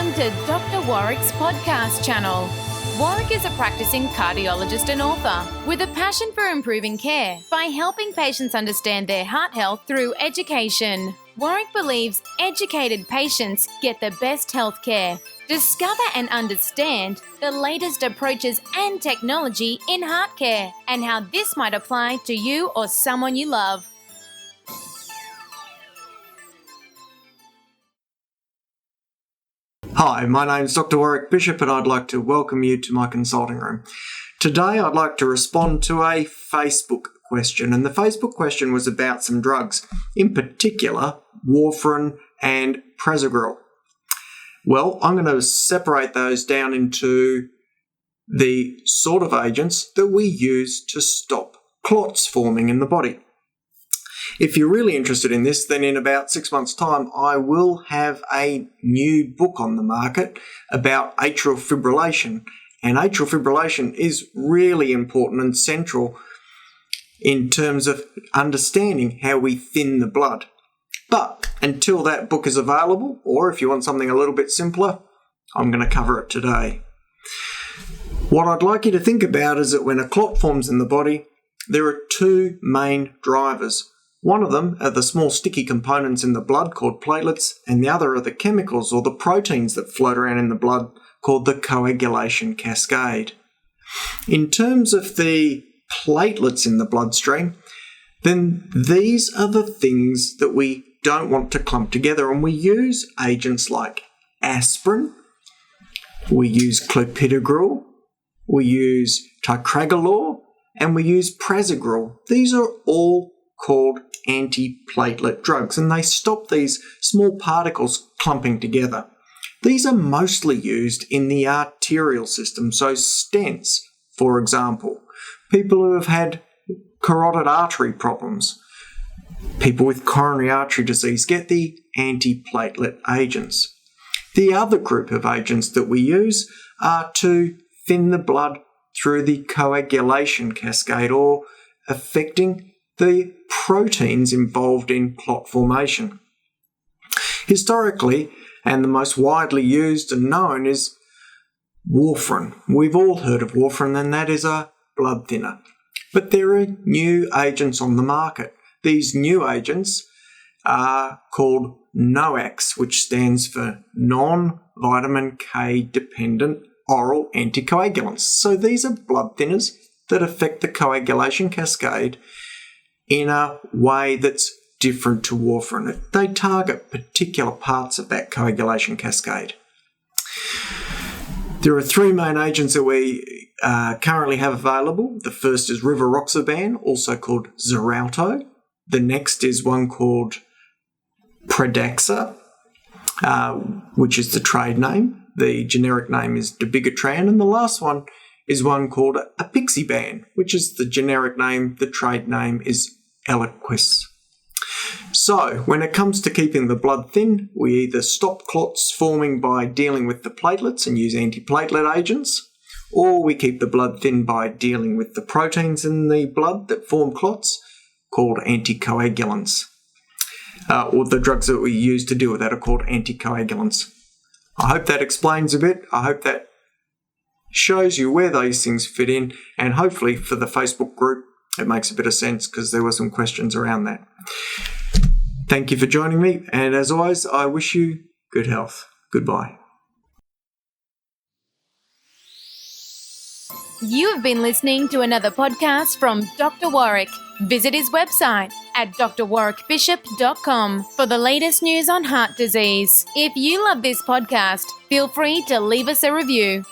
Welcome to Doctor Warrick's podcast channel. Warrick is a practising cardiologist and author with a passion for improving care by helping patients understand their heart health through education. Warrick believes educated patients get the best health care. Discover and understand the latest approaches and technology in heart care and how this might apply to you or someone you love. Hi, my name is Doctor Warrick Bishop and I'd like to welcome you to my consulting room. Today I'd like to respond to a Facebook question, and the Facebook question was about some drugs, in particular warfarin and Prasugrel. Well, I'm going to separate those down into the sort of agents that we use to stop clots forming in the body. If you're really interested in this, then in about 6 months' time, I will have a new book on the market about atrial fibrillation. And atrial fibrillation is really important and central in terms of understanding how we thin the blood. But until that book is available, or if you want something a little bit simpler, I'm going to cover it today. What I'd like you to think about is that when a clot forms in the body, there are two main drivers. One of them are the small sticky components in the blood called platelets, and the other are the chemicals or the proteins that float around in the blood called the coagulation cascade. In terms of the platelets in the bloodstream, then these are the things that we don't want to clump together, and we use agents like aspirin, we use clopidogrel, we use ticagrelor, and we use Prasugrel. These are all called antiplatelet drugs, and they stop these small particles clumping together. These are mostly used in the arterial system, so stents, for example, people who have had carotid artery problems, people with coronary artery disease get the antiplatelet agents. The other group of agents that we use are to thin the blood through the coagulation cascade, or affecting the proteins involved in clot formation. Historically, and the most widely used and known, is warfarin. We've all heard of warfarin, and that is a blood thinner. But there are new agents on the market. These new agents are called NOACs, which stands for non-vitamin K dependent oral anticoagulants. So these are blood thinners that affect the coagulation cascade in a way that's different to warfarin. They target particular parts of that coagulation cascade. There are three main agents that we currently have available. The first is rivaroxaban, also called Xarelto. The next is one called Pradaxa, which is the trade name. The generic name is dabigatran, and the last one is one called apixaban, which is the generic name. The trade name is Eliquis. So, when it comes to keeping the blood thin, we either stop clots forming by dealing with the platelets and use antiplatelet agents, or we keep the blood thin by dealing with the proteins in the blood that form clots, called anticoagulants. Or the drugs that we use to deal with that are called anticoagulants. I hope that explains a bit. I hope that shows you where those things fit in, and hopefully for the Facebook group it makes a bit of sense, because there were some questions around that. Thank you for joining me, and as always, I wish you good health. Goodbye. You have been listening to another podcast from Dr. Warrick. Visit his website at drwarrickbishop.com for the latest news on heart disease. If you love this podcast, feel free to leave us a review.